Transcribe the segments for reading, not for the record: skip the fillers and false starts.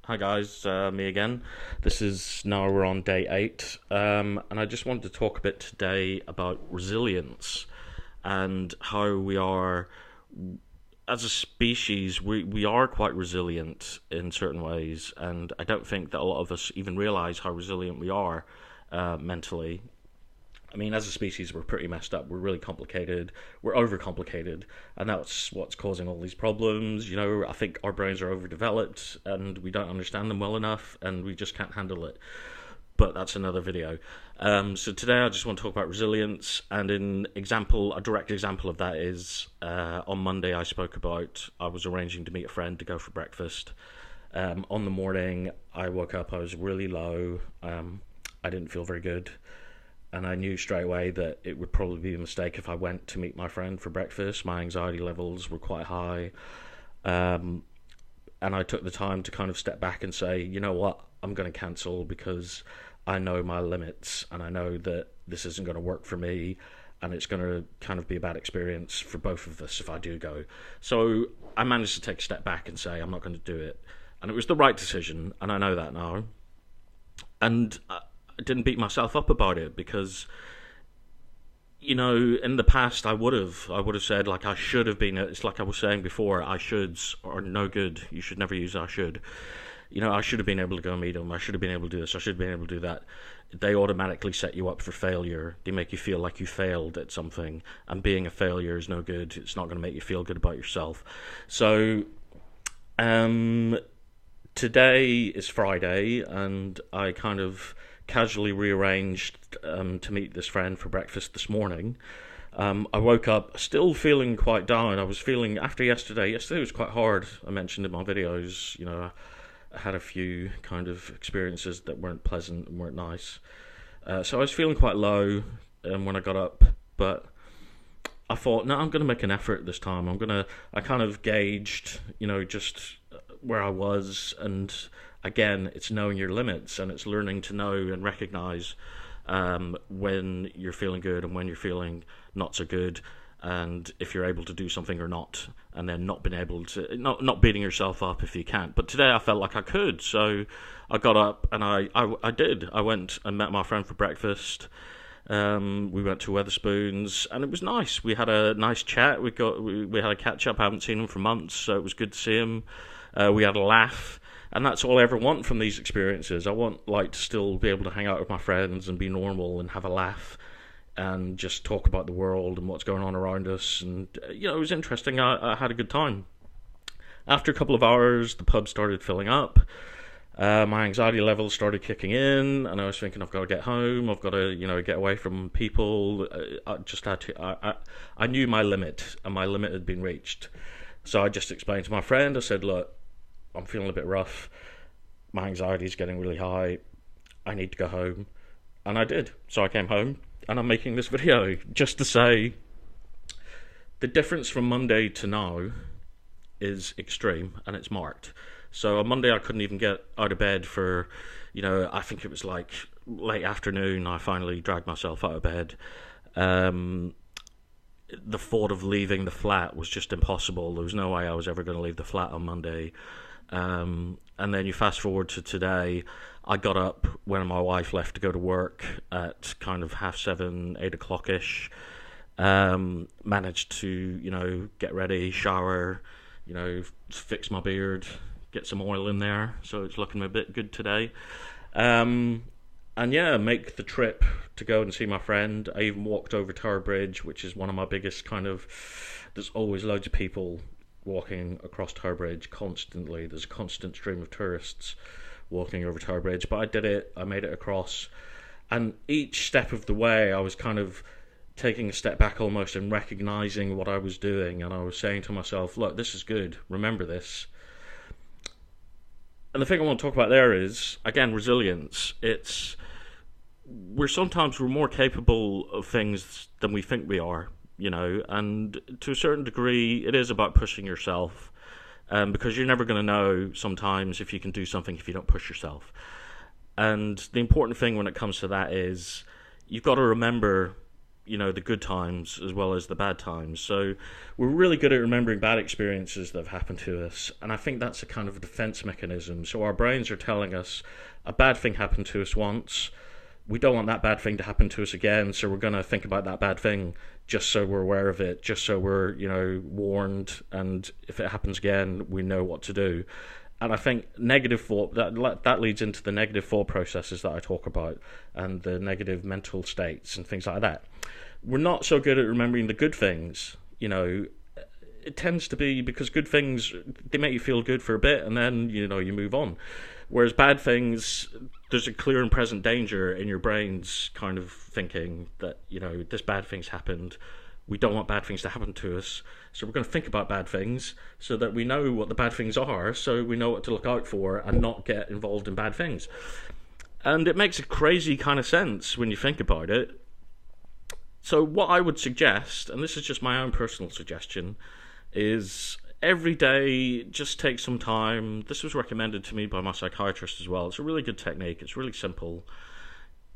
Hi guys, me again. Now we're on day 8, and I just wanted to talk a bit today about resilience and how we are, as a species, we are quite resilient in certain ways, and I don't think that a lot of us even realize how resilient we are mentally. I mean, as a species, we're pretty messed up. We're really complicated. We're overcomplicated, and that's what's causing all these problems. I think our brains are overdeveloped, and we don't understand them well enough, and we just can't handle it. But that's another video. So today, I just want to talk about resilience, and a direct example of that is on Monday. I was arranging to meet a friend to go for breakfast. On the morning, I woke up. I was really low. I didn't feel very good. And I knew straight away that it would probably be a mistake if I went to meet my friend for breakfast. My anxiety levels were quite high. And I took the time to kind of step back and say, you know what, I'm going to cancel because I know my limits and I know that this isn't going to work for me and it's going to kind of be a bad experience for both of us if I do go. So I managed to take a step back and say, I'm not going to do it. And it was the right decision, and I know that now. And I didn't beat myself up about it because, in the past I would have said, like, I should have been. It's like I was saying before, I shoulds are no good. You should never use I should. I should have been able to go meet them. I should have been able to do this. I should have been able to do that. They automatically set you up for failure. They make you feel like you failed at something, and being a failure is no good. It's not going to make you feel good about yourself. So, today is Friday, and I kind of casually rearranged to meet this friend for breakfast this morning. I woke up still feeling quite down. I was feeling, after yesterday was quite hard. I mentioned in my videos, I had a few kind of experiences that weren't pleasant and weren't nice. So I was feeling quite low when I got up, but I thought, no, I'm going to make an effort this time. I kind of gauged, just where I was, and again, it's knowing your limits, and it's learning to know and recognize when you're feeling good and when you're feeling not so good, and if you're able to do something or not, and then not being able to, not beating yourself up if you can't. But today I felt like I could, so I got up and I did. I went and met my friend for breakfast. We went to Weatherspoons, and it was nice. We had a nice chat. We had a catch up. I haven't seen him for months, so it was good to see him. We had a laugh. And that's all I ever want from these experiences. I want to still be able to hang out with my friends and be normal and have a laugh and just talk about the world and what's going on around us. And, it was interesting. I had a good time. After a couple of hours, the pub started filling up. My anxiety levels started kicking in, and I was thinking, I've got to get home. I've got to, get away from people. I just had to. I knew my limit, and my limit had been reached. So I just explained to my friend. I said, look, I'm feeling a bit rough. My anxiety is getting really high. I need to go home. And I did. So I came home, and I'm making this video just to say the difference from Monday to now is extreme, and it's marked. So on Monday I couldn't even get out of bed for, I think it was like late afternoon. I finally dragged myself out of bed. The thought of leaving the flat was just impossible. There was no way I was ever going to leave the flat on Monday. And then you fast forward to today. I got up when my wife left to go to work at kind of 7:30, 8 o'clock ish. Managed to, get ready, shower, fix my beard, get some oil in there, so it's looking a bit good today. And yeah, make the trip to go and see my friend. I even walked over Tower Bridge, which is one of my biggest there's always loads of people walking across Tower Bridge constantly. There's a constant stream of tourists walking over Tower Bridge, but I did it. I made it across, and each step of the way I was kind of taking a step back almost and recognizing what I was doing, and I was saying to myself, look, this is good, remember this. And the thing I want to talk about there is, again, resilience. We're more capable of things than we think we are, and to a certain degree, it is about pushing yourself, because you're never going to know sometimes if you can do something if you don't push yourself. And the important thing when it comes to that is, you've got to remember the good times as well as the bad times. So we're really good at remembering bad experiences that have happened to us, and I think that's a kind of defense mechanism. So our brains are telling us a bad thing happened to us once. We don't want that bad thing to happen to us again, so we're going to think about that bad thing just so we're aware of it, just so we're, warned, and if it happens again, we know what to do. And I think negative thought, that leads into the negative thought processes that I talk about, and the negative mental states and things like that. We're not so good at remembering the good things. It tends to be because good things, they make you feel good for a bit, and then, you move on. Whereas bad things, there's a clear and present danger in your brain's kind of thinking that, this bad thing's happened. We don't want bad things to happen to us. So we're going to think about bad things so that we know what the bad things are, so we know what to look out for and not get involved in bad things. And it makes a crazy kind of sense when you think about it. So what I would suggest, and this is just my own personal suggestion, is every day just take some time. This was recommended to me by my psychiatrist as well. It's a really good technique. It's really simple.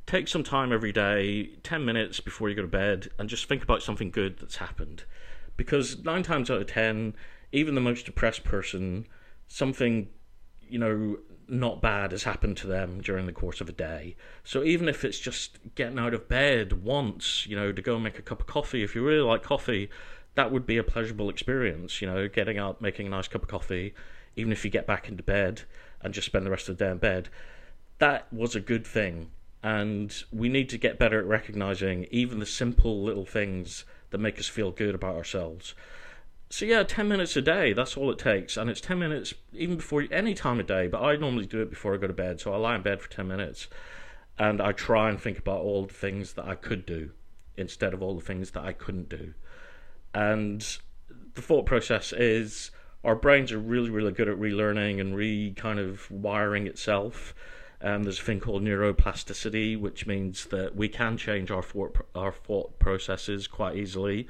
Take some time every day, 10 minutes before you go to bed, and just think about something good that's happened. Because 9 times out of 10, even the most depressed person, something, not bad has happened to them during the course of a day. So even if it's just getting out of bed once, to go and make a cup of coffee, if you really like coffee, that would be a pleasurable experience, getting up, making a nice cup of coffee, even if you get back into bed and just spend the rest of the day in bed. That was a good thing. And we need to get better at recognizing even the simple little things that make us feel good about ourselves. So yeah, 10 minutes a day, that's all it takes. And it's 10 minutes even before any time of day, but I normally do it before I go to bed. So I lie in bed for 10 minutes and I try and think about all the things that I could do instead of all the things that I couldn't do. And the thought process is our brains are really, really good at relearning and kind of wiring itself. There's a thing called neuroplasticity, which means that we can change our thought processes quite easily.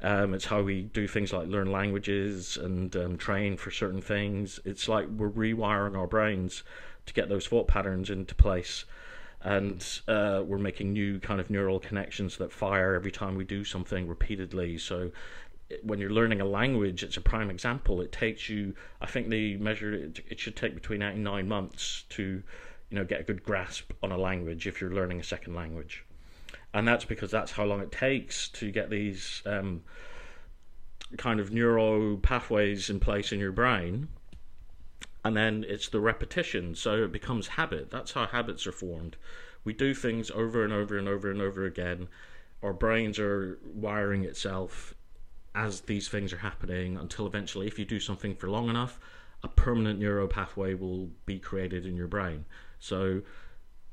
It's how we do things like learn languages and train for certain things. It's like we're rewiring our brains to get those thought patterns into place. And we're making new kind of neural connections that fire every time we do something repeatedly. So when you're learning a language, it's a prime example. It takes you, I think they measured it should take between 8 and 9 months to get a good grasp on a language if you're learning a second language. And that's because that's how long it takes to get these kind of neuro pathways in place in your brain. And then it's the repetition, so it becomes habit. That's how habits are formed. We do things over and over and over and over again. Our brains are wiring itself as these things are happening until eventually, if you do something for long enough, a permanent neural pathway will be created in your brain. So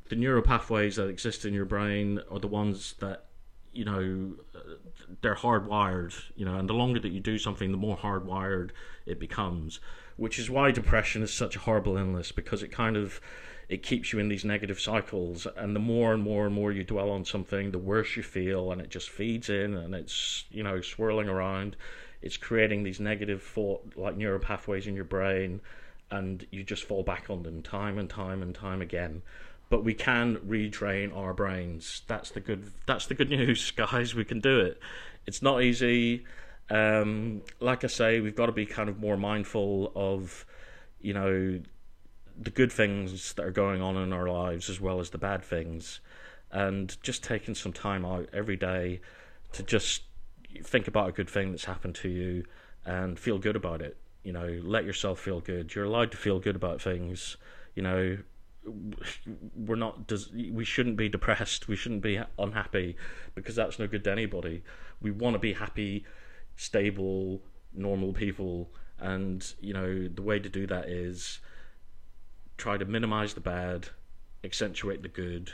the neural pathways that exist in your brain are the ones that, they're hardwired, and the longer that you do something, the more hardwired it becomes, which is why depression is such a horrible illness, because it keeps you in these negative cycles, and the more and more and more you dwell on something, the worse you feel, and it just feeds in, and it's, swirling around. It's creating these negative thought, like neural pathways in your brain, and you just fall back on them time and time and time again. But we can retrain our brains. That's the good news, guys. We can do it. It's not easy. Like I say, we've got to be kind of more mindful of, the good things that are going on in our lives as well as the bad things, and just taking some time out every day to just think about a good thing that's happened to you and feel good about it. Let yourself feel good. You're allowed to feel good about things. We shouldn't be depressed. We shouldn't be unhappy, because that's no good to anybody. We want to be happy, stable, normal people, and the way to do that is try to minimize the bad, accentuate the good,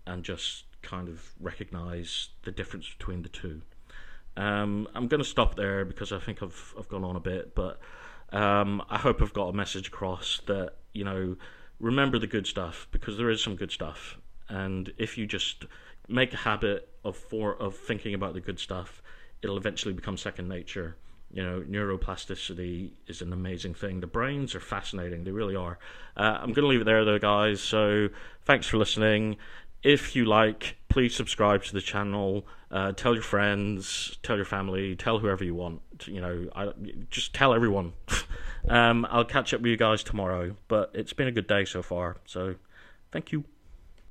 and just kind of recognize the difference between the two. I'm going to stop there because I think I've gone on a bit, but I hope I've got a message across that, remember the good stuff, because there is some good stuff. And if you just make a habit of thinking about the good stuff, it'll eventually become second nature. Neuroplasticity is an amazing thing. The brains are fascinating. They really are. I'm going to leave it there, though, guys. So thanks for listening. If you like, please subscribe to the channel. Tell your friends, tell your family, tell whoever you want. Just tell everyone. I'll catch up with you guys tomorrow, but it's been a good day so far, so thank you.